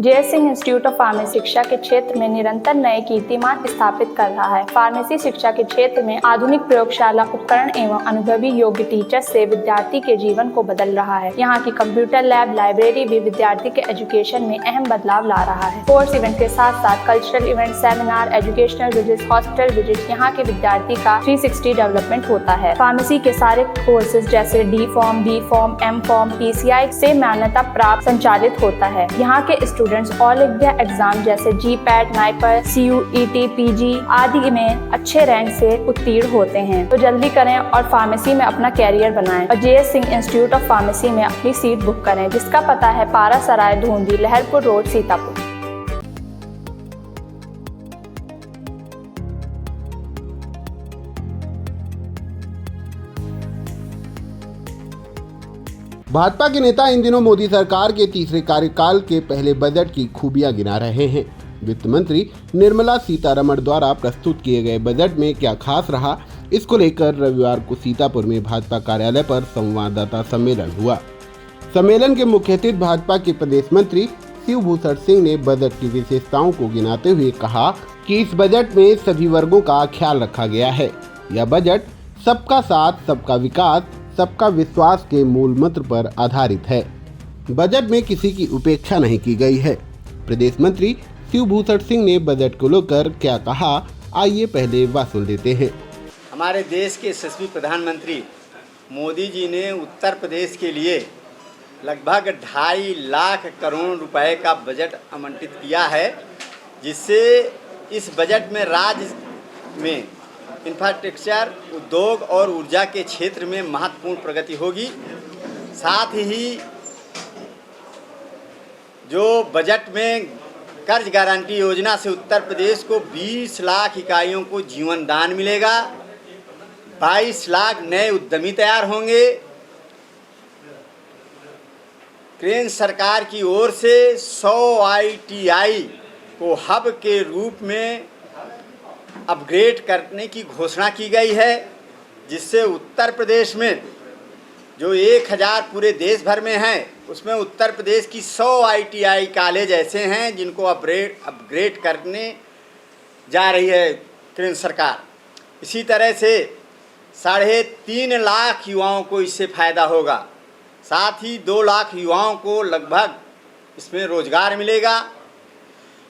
JS. Singh institute of pharmacy शिक्षा के क्षेत्र में निरंतर नए कीर्तिमान स्थापित कर रहा है। फार्मेसी शिक्षा के क्षेत्र में आधुनिक प्रयोगशाला उपकरण एवं अनुभवी योग्य टीचर से विद्यार्थी के जीवन को बदल रहा है। यहाँ की कंप्यूटर लैब लाइब्रेरी भी विद्यार्थी के एजुकेशन में अहम बदलाव ला रहा है। कोर्स इवेंट के साथ साथ cultural event, seminar, educational visit, hospital visit, यहाँ के विद्यार्थी का 360 डेवलपमेंट होता है। फार्मेसी के सारे कोर्सेज जैसे D pharm, B pharm, M pharm, PCI से मान्यता प्राप्त संचालित होता है। यहाँ के स्टूडेंट्स ऑल इंडिया एग्जाम जैसे GPAT, NIPER, CUET, PG आदि में अच्छे रैंक से उत्तीर्ण होते हैं। तो जल्दी करें और फार्मेसी में अपना कैरियर बनाएं और JS. Singh institute of pharmacy में अपनी सीट बुक करें, जिसका पता है पारासराय, धूंधी, लहरपुर रोड, सीतापुर। भाजपा के नेता इन दिनों मोदी सरकार के तीसरे कार्यकाल के पहले बजट की खूबियां गिना रहे हैं। वित्त मंत्री निर्मला सीतारमण द्वारा प्रस्तुत किए गए बजट में क्या खास रहा, इसको लेकर रविवार को सीतापुर में भाजपा कार्यालय पर संवाददाता सम्मेलन हुआ। सम्मेलन के मुख्य अतिथि भाजपा के प्रदेश मंत्री शिवभूषण सिंह ने बजट की विशेषताओं को गिनाते हुए कहा कि इस बजट में सभी वर्गों का ख्याल रखा गया है। यह बजट सबका साथ, सबका विकास, सबका विश्वास के मूल मंत्र पर आधारित है। बजट में किसी की उपेक्षा नहीं की गई है। प्रदेश मंत्री शिवभूषण सिंह ने बजट को लेकर क्या कहा, आइए पहले वह सुन लेते हैं। हमारे देश के यशस्वी प्रधानमंत्री मोदी जी ने उत्तर प्रदेश के लिए लगभग 2.5 लाख करोड़ रुपए का बजट आवंटित किया है, जिससे इस बजट में राज्य में इंफ्रास्ट्रक्चर, उद्योग और ऊर्जा के क्षेत्र में महत्वपूर्ण प्रगति होगी। साथ ही जो बजट में कर्ज गारंटी योजना से उत्तर प्रदेश को 20 लाख इकाइयों को जीवन दान मिलेगा, 22 लाख नए उद्यमी तैयार होंगे। केंद्र सरकार की ओर से 100 ITI को हब के रूप में अपग्रेड करने की घोषणा की गई है, जिससे उत्तर प्रदेश में जो 1000 पूरे देश भर में हैं, उसमें उत्तर प्रदेश की 100 ITI कॉलेज ऐसे हैं जिनको अपग्रेड करने जा रही है केंद्र सरकार। इसी तरह से 3.5 लाख युवाओं को इससे फ़ायदा होगा। साथ ही 2 लाख युवाओं को लगभग इसमें रोजगार मिलेगा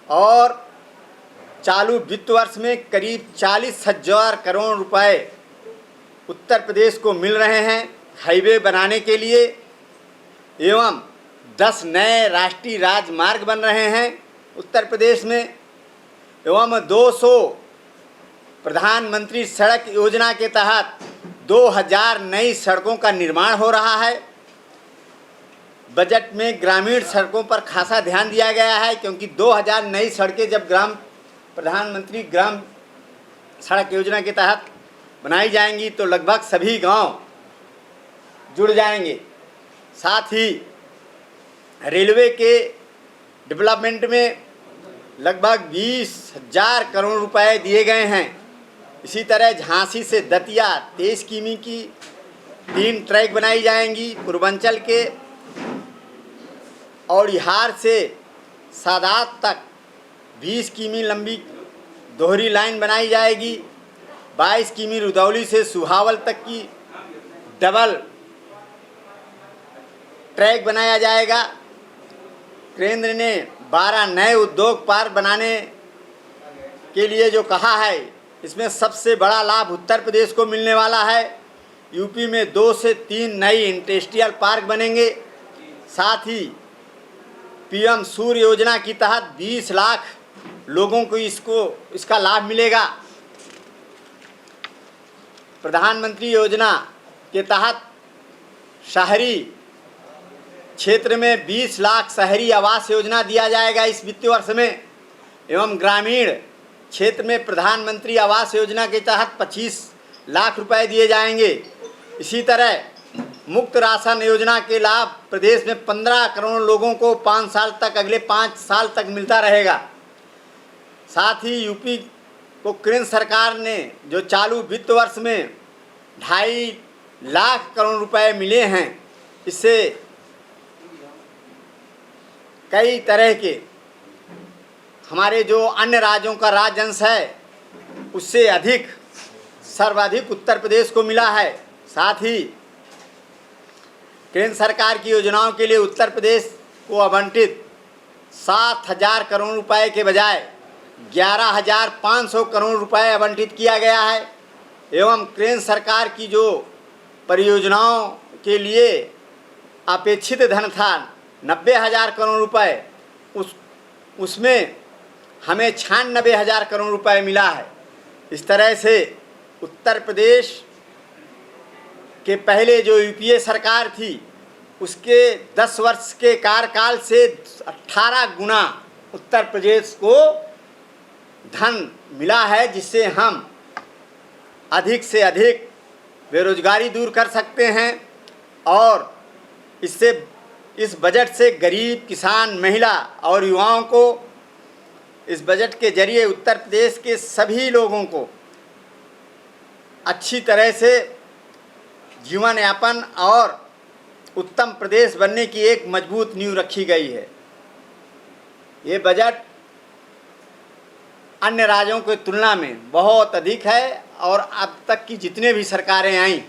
और चालू वित्त वर्ष में करीब 40,000 करोड़ रुपए उत्तर प्रदेश को मिल रहे हैं हाईवे बनाने के लिए, एवं 10 नए राष्ट्रीय राजमार्ग बन रहे हैं उत्तर प्रदेश में, एवं 200 प्रधानमंत्री सड़क योजना के तहत 2000 नई सड़कों का निर्माण हो रहा है। बजट में ग्रामीण सड़कों पर खासा ध्यान दिया गया है, क्योंकि 2000 नई सड़कें जब प्रधानमंत्री ग्राम सड़क योजना के तहत बनाई जाएंगी तो लगभग सभी गांव जुड़ जाएंगे। साथ ही रेलवे के डेवलपमेंट में लगभग 20,000 करोड़ रुपए दिए गए हैं। इसी तरह झांसी से दतिया 23 किमी की 3 ट्रैक बनाई जाएंगी, पूर्वांचल के और बिहार से सादात तक 20 किमी लंबी दोहरी लाइन बनाई जाएगी। 22 किमी रुदौली से सुहावल तक की डबल ट्रैक बनाया जाएगा। केंद्र ने 12 नए उद्योग पार्क बनाने के लिए जो कहा है, इसमें सबसे बड़ा लाभ उत्तर प्रदेश को मिलने वाला है। यूपी में 2 से 3 नई इंडस्ट्रियल पार्क बनेंगे। साथ ही PM सूर्य योजना के तहत 20 लाख लोगों को इसका लाभ मिलेगा। प्रधानमंत्री योजना के तहत शहरी क्षेत्र में 20 लाख शहरी आवास योजना दिया जाएगा इस वित्तीय वर्ष में, एवं ग्रामीण क्षेत्र में प्रधानमंत्री आवास योजना के तहत 25 लाख रुपए दिए जाएंगे। इसी तरह मुफ्त राशन योजना के लाभ प्रदेश में 15 करोड़ लोगों को 5 साल तक, अगले 5 साल तक मिलता रहेगा। साथ ही यूपी को केंद्र सरकार ने जो चालू वित्त वर्ष में 2.5 लाख करोड़ रुपए मिले हैं, इससे कई तरह के हमारे जो अन्य राज्यों का राजस्व है उससे अधिक सर्वाधिक उत्तर प्रदेश को मिला है। साथ ही केंद्र सरकार की योजनाओं के लिए उत्तर प्रदेश को आवंटित 7,000 करोड़ रुपए के बजाय 11,500 करोड़ रुपए आवंटित किया गया है एवं केंद्र सरकार की जो परियोजनाओं के लिए अपेक्षित धन था 90,000 करोड़ रुपए, उसमें हमें 96,000 करोड़ रुपए मिला है। इस तरह से उत्तर प्रदेश के पहले जो यूपीए सरकार थी उसके 10 वर्ष के कार्यकाल से 18 गुना उत्तर प्रदेश को धन मिला है, जिससे हम अधिक से अधिक बेरोजगारी दूर कर सकते हैं और इससे इस बजट से गरीब, किसान, महिला और युवाओं को इस बजट के जरिए उत्तर प्रदेश के सभी लोगों को अच्छी तरह से जीवन यापन और उत्तम प्रदेश बनने की एक मजबूत नींव रखी गई है। ये बजट अन्य राज्यों की तुलना में बहुत अधिक है और अब तक की जितने भी सरकारें आईं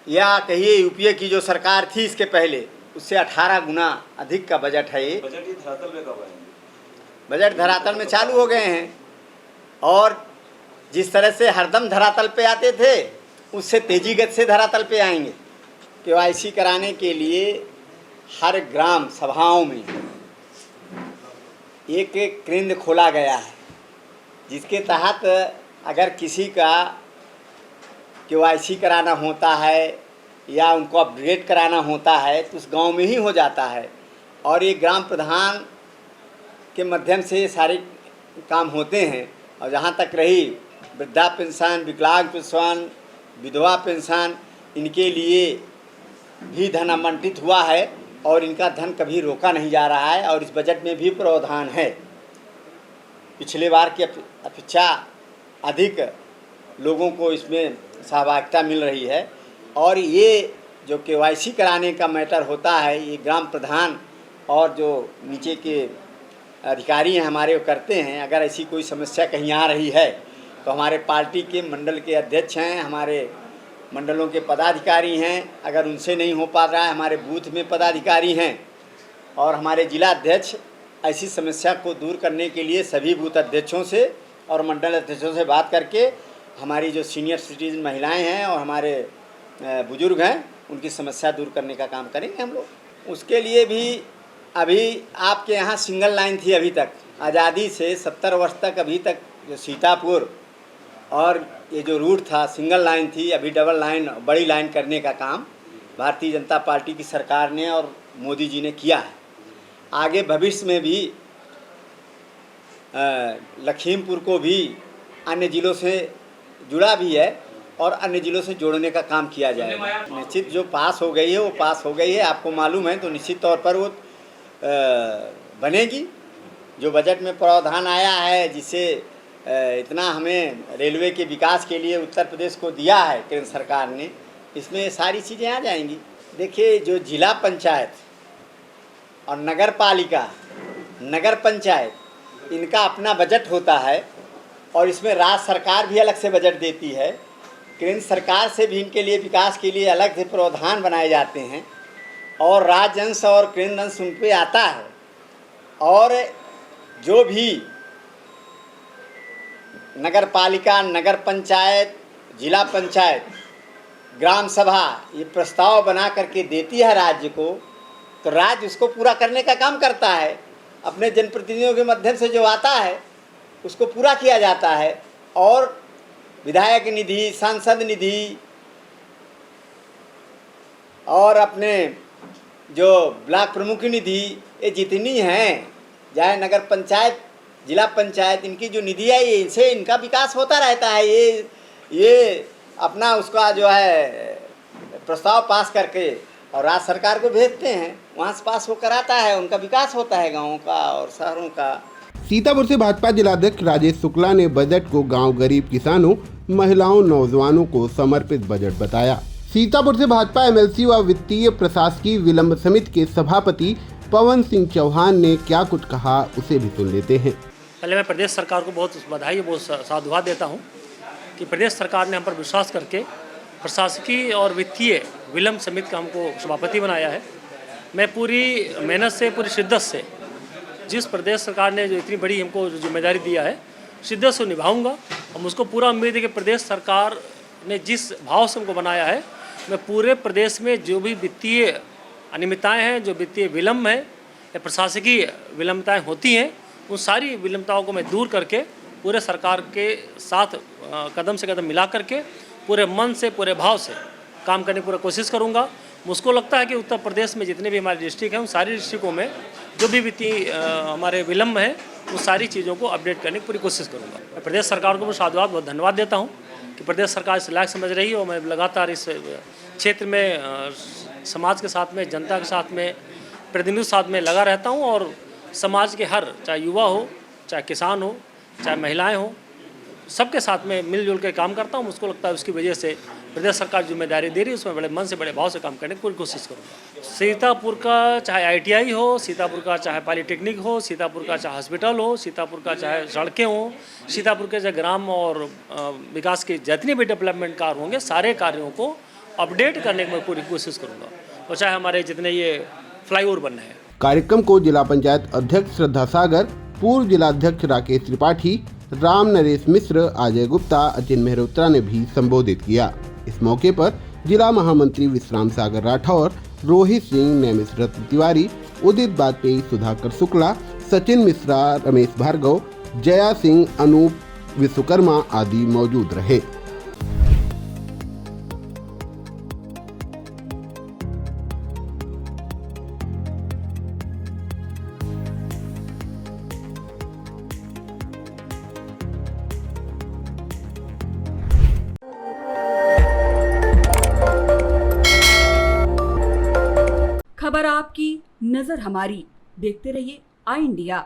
या कहिए यूपीए की जो सरकार थी इसके पहले उससे 18 गुना अधिक का बजट है। ये बजट ही धरातल में कब आएंगे? बजट धरातल में चालू हो गए हैं और जिस तरह से हरदम धरातल पे आते थे उससे तेजी गति से धरातल पे आएंगे। केवाईसी कराने के लिए हर ग्राम सभाओं में एक एक केंद्र खोला गया है, जिसके तहत अगर किसी का केवाईसी कराना होता है या उनको अपग्रेड कराना होता है तो उस गांव में ही हो जाता है और ये ग्राम प्रधान के माध्यम से ये सारे काम होते हैं। और जहाँ तक रही वृद्धा पेंशन, विकलांग पेंशन, विधवा पेंशन, इनके लिए भी धन आवंटित हुआ है और इनका धन कभी रोका नहीं जा रहा है और इस बजट में भी प्रावधान है। पिछले बार की अपेक्षा अधिक लोगों को इसमें सहभागिता मिल रही है और ये जो केवाईसी कराने का मैटर होता है ये ग्राम प्रधान और जो नीचे के अधिकारी हैं हमारे वो करते हैं। अगर ऐसी कोई समस्या कहीं आ रही है तो हमारे पार्टी के मंडल के अध्यक्ष हैं, हमारे मंडलों के पदाधिकारी हैं, अगर उनसे नहीं हो पा रहा है हमारे बूथ में पदाधिकारी हैं और हमारे जिला अध्यक्ष ऐसी समस्या को दूर करने के लिए सभी बूथ अध्यक्षों से और मंडल अध्यक्षों से बात करके हमारी जो सीनियर सिटीजन महिलाएं हैं और हमारे बुजुर्ग हैं उनकी समस्या दूर करने का काम करेंगे हम लोग। उसके लिए भी अभी आपके यहाँ सिंगल लाइन थी अभी तक, आज़ादी से 70 वर्ष तक अभी तक जो सीतापुर और ये जो रूट था सिंगल लाइन थी, अभी डबल लाइन बड़ी लाइन करने का काम भारतीय जनता पार्टी की सरकार ने और मोदी जी ने किया है। आगे भविष्य में भी लखीमपुर को भी अन्य ज़िलों से जुड़ा भी है और अन्य ज़िलों से जोड़ने का काम किया जाएगा। निश्चित जो पास हो गई है वो पास हो गई है, आपको मालूम है, तो निश्चित तौर पर वो बनेगी। जो बजट में प्रावधान आया है जिससे इतना हमें रेलवे के विकास के लिए उत्तर प्रदेश को दिया है केंद्र सरकार ने, इसमें सारी चीज़ें आ जाएंगी। देखिए जो जिला पंचायत और नगर पालिका, नगर पंचायत, इनका अपना बजट होता है और इसमें राज्य सरकार भी अलग से बजट देती है। केंद्र सरकार से भी इनके लिए विकास के लिए अलग से प्रावधान बनाए जाते हैं और राज्य अंश और केंद्र अंश उन पर आता है। और जो भी नगर पालिका, नगर पंचायत, जिला पंचायत, ग्राम सभा ये प्रस्ताव बना करके देती है राज्य को, तो राज्य उसको पूरा करने का काम करता है। अपने जनप्रतिनिधियों के माध्यम से जो आता है उसको पूरा किया जाता है और विधायक निधि, सांसद निधि और अपने जो ब्लॉक प्रमुख निधि, ये जितनी हैं, चाहे नगर पंचायत, जिला पंचायत, इनकी जो निधि है ये इनसे इनका विकास होता रहता है। ये अपना उसका जो है प्रस्ताव पास करके और राज्य सरकार को भेजते हैं, वहाँ से पास हो कराता है, उनका विकास होता है गाँवों का और शहरों का। सीतापुर से भाजपा जिलाध्यक्ष राजेश शुक्ला ने बजट को गांव गरीब किसानों, महिलाओं, नौजवानों को समर्पित बजट बताया। सीतापुर से भाजपा एमएलसी व वित्तीय प्रशासकीय विलंब समिति के सभापति पवन सिंह चौहान ने क्या कुछ कहा उसे भी सुन लेते हैं। पहले मैं प्रदेश सरकार को बहुत बधाई बहुत साधुवाद देता हूं कि प्रदेश सरकार ने हम पर विश्वास करके प्रशासकीय और वित्तीय विलम्ब समिति का हमको सभापति बनाया है। मैं पूरी मेहनत से पूरी शिद्दत से जिस प्रदेश सरकार ने जो इतनी बड़ी हमको जिम्मेदारी दिया है शिद्दत से निभाऊंगा और मुझको पूरा उम्मीद है कि प्रदेश सरकार ने जिस भाव से हमको बनाया है मैं पूरे प्रदेश में जो भी वित्तीय अनियमितताएँ हैं, जो वित्तीय विलम्ब है या प्रशासकीय विलम्बताएँ होती हैं, उन सारी विलम्बताओं को मैं दूर करके पूरे सरकार के साथ कदम से कदम मिला करके पूरे मन से पूरे भाव से काम करने की पूरा कोशिश करूंगा। मुझको लगता है कि उत्तर प्रदेश में जितने भी हमारे डिस्ट्रिक्ट हैं उन सारी डिस्ट्रिक्टों में जो भी वित्तीय हमारे विलम्ब है उन सारी चीज़ों को अपडेट करने की पूरी कोशिश करूंगा। मैं प्रदेश सरकार को साधुवाद बहुत धन्यवाद देता हूँ कि प्रदेश सरकार इस लायक समझ रही है और मैं लगातार इस क्षेत्र में समाज के साथ में, जनता के साथ में, प्रतिनिधियों के साथ में लगा रहता हूँ और समाज के हर, चाहे युवा हो, चाहे किसान हो, चाहे महिलाएं हो, सबके साथ में मिलजुल के काम करता हूँ। मुझको लगता है उसकी वजह से प्रदेश सरकार जिम्मेदारी दे रही है, उसमें बड़े मन से बड़े भाव से काम करने की पूरी कोशिश करूँगा। सीतापुर का चाहे ITI हो, सीतापुर का चाहे पॉलिटेक्निक हो, सीतापुर का चाहे हॉस्पिटल हो, सीतापुर का चाहे सड़कें हों, सीतापुर के चाहे ग्राम और विकास के जितने भी डेवलपमेंट कार्य होंगे सारे कार्यों को अपडेट करने की मैं पूरी कोशिश करूँगा। और चाहे हमारे जितने ये फ्लाईओवर बनने हैं। कार्यक्रम को जिला पंचायत अध्यक्ष श्रद्धा सागर, पूर्व जिलाध्यक्ष राकेश त्रिपाठी, राम नरेश मिश्र, अजय गुप्ता, अचिन मेहरोत्रा ने भी संबोधित किया। इस मौके पर जिला महामंत्री विश्राम सागर राठौर, रोहित सिंह, नैमिष रत्न तिवारी, उदित वाजपेयी, सुधाकर शुक्ला, सचिन मिश्रा, रमेश भार्गव, जया सिंह, अनूप विश्वकर्मा आदि मौजूद रहे। खबर आपकी, नजर हमारी। देखते रहिए आई इंडिया।